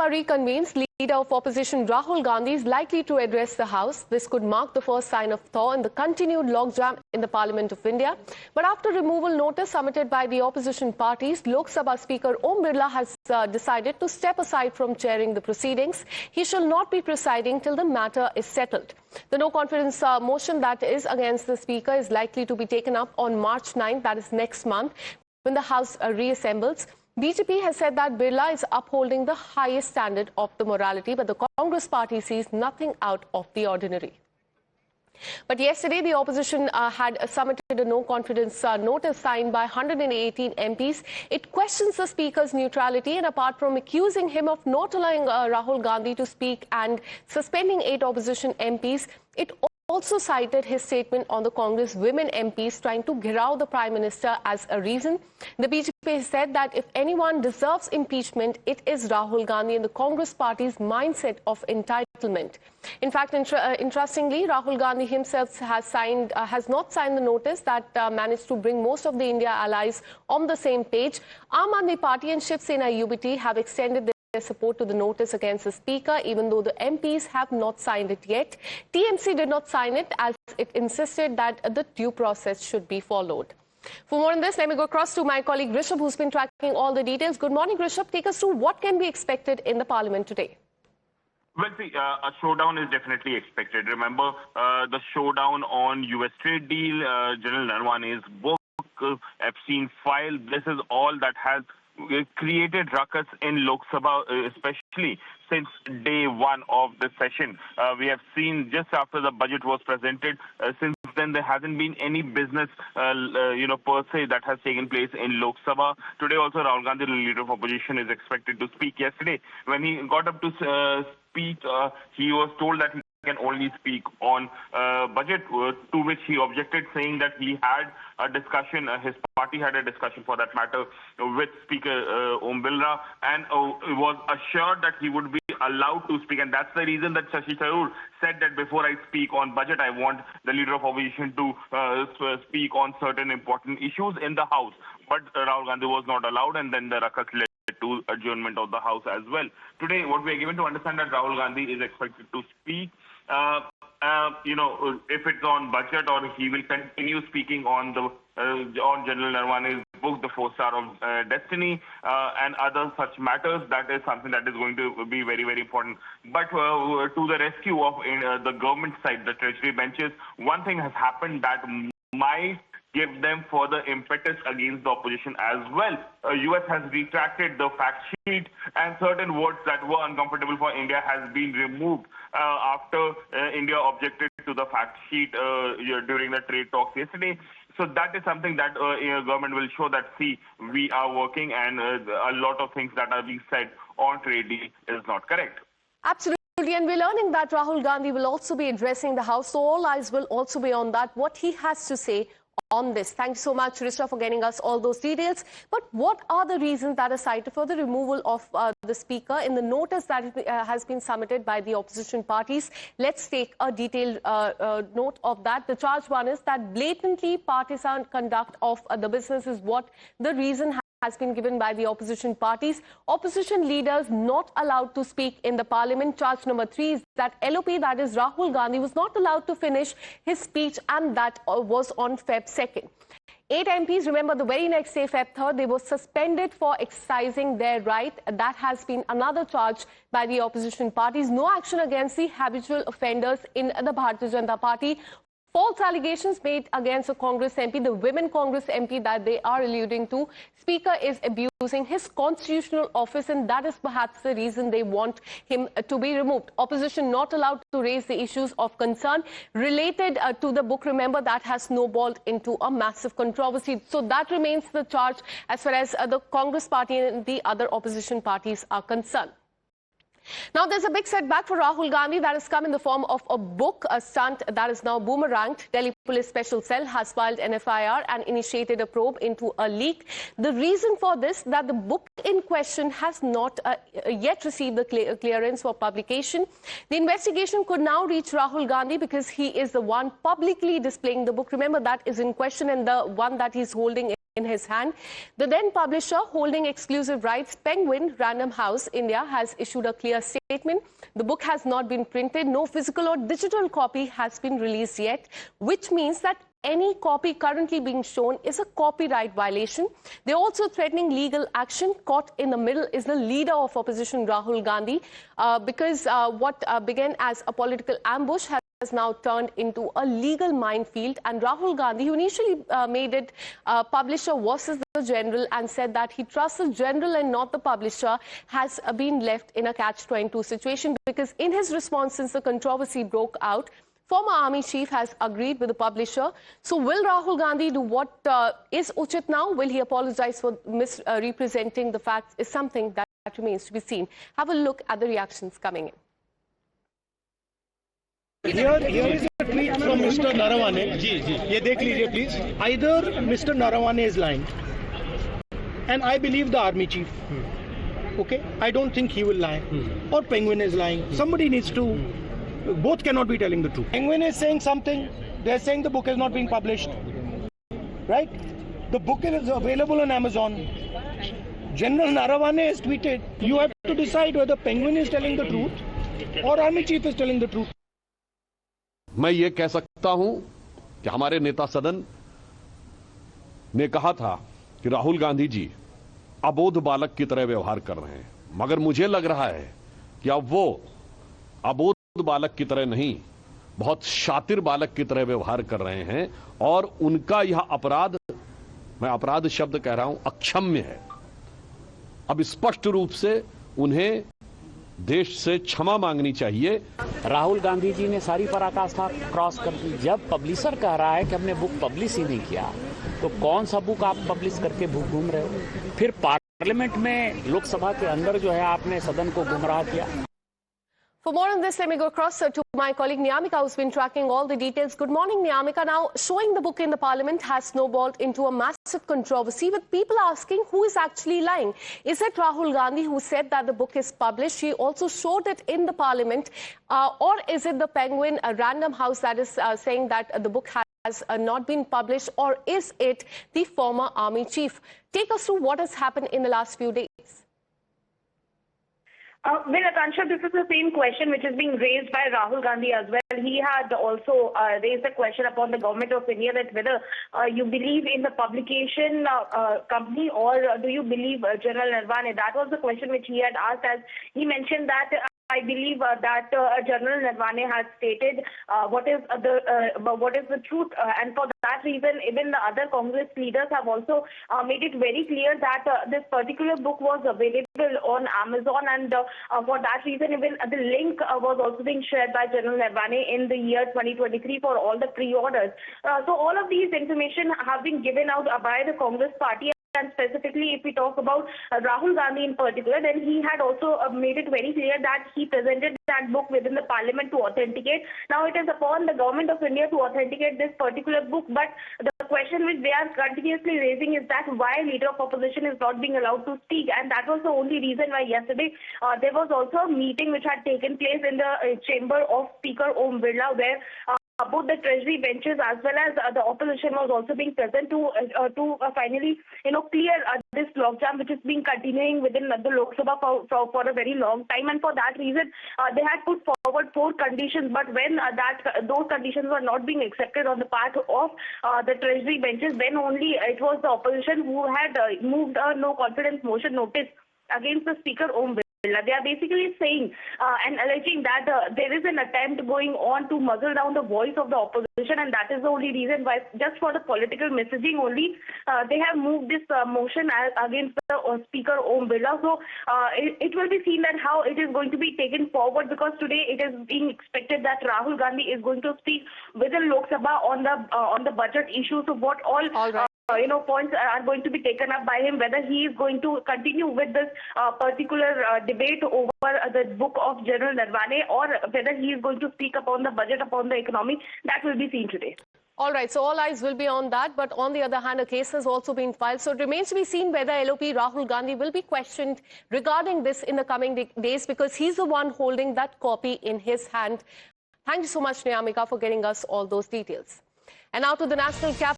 Sabha reconvenes, leader of opposition Rahul Gandhi is likely to address the House. This could mark the first sign of thaw in the continued logjam in the Parliament of India. But after removal notice submitted by the opposition parties, Lok Sabha Speaker Om Birla has decided to step aside from chairing the proceedings. He shall not be presiding till the matter is settled. The no-confidence motion that is against the Speaker is likely to be taken up on March 9th, that is next month, when the House reassembles. BJP has said that Birla is upholding the highest standard of the morality, but the Congress party sees nothing out of the ordinary. But yesterday, the opposition had submitted a no-confidence notice signed by 118 MPs. It questions the Speaker's neutrality, and apart from accusing him of not allowing Rahul Gandhi to speak and suspending 8 opposition MPs, it also cited his statement on the Congress women MPs trying to ghirav the Prime Minister as a reason. The BJP said that if anyone deserves impeachment, it is Rahul Gandhi and the Congress party's mindset of entitlement. In fact, interestingly, Rahul Gandhi himself has not signed the notice that managed to bring most of the India allies on the same page. Aam Aadmi Party and Shiv Sena UBT have extended their support to the notice against the Speaker, even though the MPs have not signed it yet. TMC did not sign it as it insisted that the due process should be followed. For more on this, let me go across to my colleague Rishabh, who's been tracking all the details. Good morning, Rishabh. Take us through what can be expected in the Parliament today. Well, see, a showdown is definitely expected. Remember, the showdown on US trade deal, General Naravane's book, Epstein file, this is all that has created ruckus in Lok Sabha, especially since day one of the session. We have seen just after the budget was presented, since then there hasn't been any business, per se that has taken place in Lok Sabha. Today also Rahul Gandhi, the leader of opposition, is expected to speak. Yesterday, when he got up to speak, he was told that he can only speak on budget, to which he objected, saying that he had a discussion, his party had a discussion for that matter with Speaker Om Birla, and was assured that he would be allowed to speak. And that's the reason that Shashi Tharoor said that before I speak on budget, I want the leader of opposition to speak on certain important issues in the House. But Rahul Gandhi was not allowed, and then the ruckus led to adjournment of the House as well. Today, what we are given to understand that Rahul Gandhi is expected to speak. If it's on budget, or he will continue speaking on the on General Naravane's book, The 4 Star of Destiny, and other such matters. That is something that is going to be very, very important. But to the rescue of the government side, the Treasury benches, one thing has happened that might give them further impetus against the opposition as well. US has retracted the fact sheet, and certain words that were uncomfortable for India has been removed after India objected to the fact sheet during the trade talks yesterday. So that is something that government will show that, see, we are working, and a lot of things that are being said on trade deal is not correct. Absolutely, and we're learning that Rahul Gandhi will also be addressing the House, so all eyes will also be on that, what he has to say on this. Thanks so much, Rishabh, for getting us all those details. But what are the reasons that are cited for the removal of the Speaker in the notice that has been submitted by the opposition parties? Let's take a detailed note of that. The charge one is that blatantly partisan conduct of the business is what the reason has been given by the opposition parties. Opposition leaders not allowed to speak in the Parliament. Charge number 3 is that LOP, that is Rahul Gandhi, was not allowed to finish his speech, and that was on Feb 2nd. 8 MPs, remember, the very next day, Feb 3rd, they were suspended for exercising their right. That has been another charge by the opposition parties. No action against the habitual offenders in the Bharatiya Janata Party. False allegations made against a Congress MP, the women Congress MP that they are alluding to. Speaker is abusing his constitutional office, and that is perhaps the reason they want him to be removed. Opposition not allowed to raise the issues of concern related to the book. Remember, that has snowballed into a massive controversy. So that remains the charge as far as the Congress party and the other opposition parties are concerned. Now, there's a big setback for Rahul Gandhi that has come in the form of a book, a stunt that is now boomeranged. Delhi Police Special Cell has filed an FIR and initiated a probe into a leak. The reason for this, that the book in question has not yet received the clearance for publication. The investigation could now reach Rahul Gandhi because he is the one publicly displaying the book. Remember, that is in question, and the one that he's holding in his hand. The then publisher holding exclusive rights, Penguin Random House India, has issued a clear statement. The book has not been printed. No physical or digital copy has been released yet, which means that any copy currently being shown is a copyright violation. They're also threatening legal action. Caught in the middle is the leader of opposition, Rahul Gandhi, because what began as a political ambush has now turned into a legal minefield. And Rahul Gandhi, who initially made it publisher versus the general and said that he trusts the general and not the publisher, has been left in a catch-22 situation, because in his response since the controversy broke out, former army chief has agreed with the publisher. So will Rahul Gandhi do what is uchit now? Will he apologize for misrepresenting the facts? Is something that remains to be seen. Have a look at the reactions coming in. Here is a tweet from Mr. Naravane. ये देख लीजिए please. Either Mr. Naravane is lying, and I believe the army chief. Okay, I don't think he will lie. Or Penguin is lying. Somebody needs to. Both cannot be telling the truth. Penguin is saying something. They're saying the book is not being published. Right? The book is available on Amazon. General Naravane has tweeted. You have to decide whether Penguin is telling the truth or army chief is telling the truth. मैं ये कह सकता हूं कि हमारे नेता सदन ने कहा था कि राहुल गांधी जी अबोध बालक की तरह व्यवहार कर रहे हैं, मगर मुझे लग रहा है कि अब वो अबोध बालक की तरह नहीं, बहुत शातिर बालक की तरह व्यवहार कर रहे हैं और उनका यह अपराध, मैं अपराध शब्द कह रहा हूं, अक्षम्य है। अब स्पष्ट रूप से उन्हें देश से क्षमा मांगनी चाहिए। राहुल गांधी जी ने सारी पराकाष्ठा क्रॉस कर दी। जब पब्लिशर कह रहा है कि हमने बुक पब्लिश ही नहीं किया, तो कौन सा बुक आप पब्लिश करके घूम रहे हो? फिर पार्लियामेंट में, लोकसभा के अंदर जो है आपने सदन को गुमराह किया। For more on this, let me go across to my colleague Niyamika, who's been tracking all the details. Good morning, Niyamika. Now, showing the book in the parliament has snowballed into a massive controversy, with people asking who is actually lying. Is it Rahul Gandhi who said that the book is published? He also showed it in the parliament. Or is it the Penguin, a Random House, that is saying that the book has not been published? Or is it the former army chief? Take us through what has happened in the last few days. Well, Akansha, this is the same question which is being raised by Rahul Gandhi as well. He had also raised a question upon the government of India that whether you believe in the publication company or do you believe General Naravane. That was the question which he had asked, as he mentioned that I believe that General Naravane has stated what is the truth, and for that reason, even the other Congress leaders have also made it very clear that this particular book was available on Amazon, and for that reason, even the link was also being shared by General Naravane in the year 2023 for all the pre-orders. So all of these information have been given out by the Congress party. And specifically, if we talk about Rahul Gandhi in particular, then he had also made it very clear that he presented that book within the parliament to authenticate. Now it is upon the government of India to authenticate this particular book, but the question which they are continuously raising is that why leader of opposition is not being allowed to speak, and that was the only reason why yesterday there was also a meeting which had taken place in the chamber of Speaker Om Birla, where both the treasury benches as well as the opposition was also being present to finally clear this logjam which is being continuing within the Lok Sabha for a very long time. And for that reason they had put forward 4 conditions, but when those conditions were not being accepted on the part of the treasury benches, then only it was the opposition who had moved a no confidence motion notice against the Speaker Om Birla. They are basically saying and alleging that there is an attempt going on to muzzle down the voice of the opposition, and that is the only reason why, just for the political messaging only, they have moved this motion against the Speaker Om Birla. So it will be seen that how it is going to be taken forward, because today it is being expected that Rahul Gandhi is going to speak within Lok Sabha on the budget issue. So what all right. Points are going to be taken up by him, whether he is going to continue with this particular debate over the book of General Naravane, or whether he is going to speak upon the budget, upon the economy. That will be seen today. All right, so all eyes will be on that. But on the other hand, a case has also been filed. So it remains to be seen whether LOP Rahul Gandhi will be questioned regarding this in the coming days, because he's the one holding that copy in his hand. Thank you so much, Niyamika, for getting us all those details. And now to the national capital.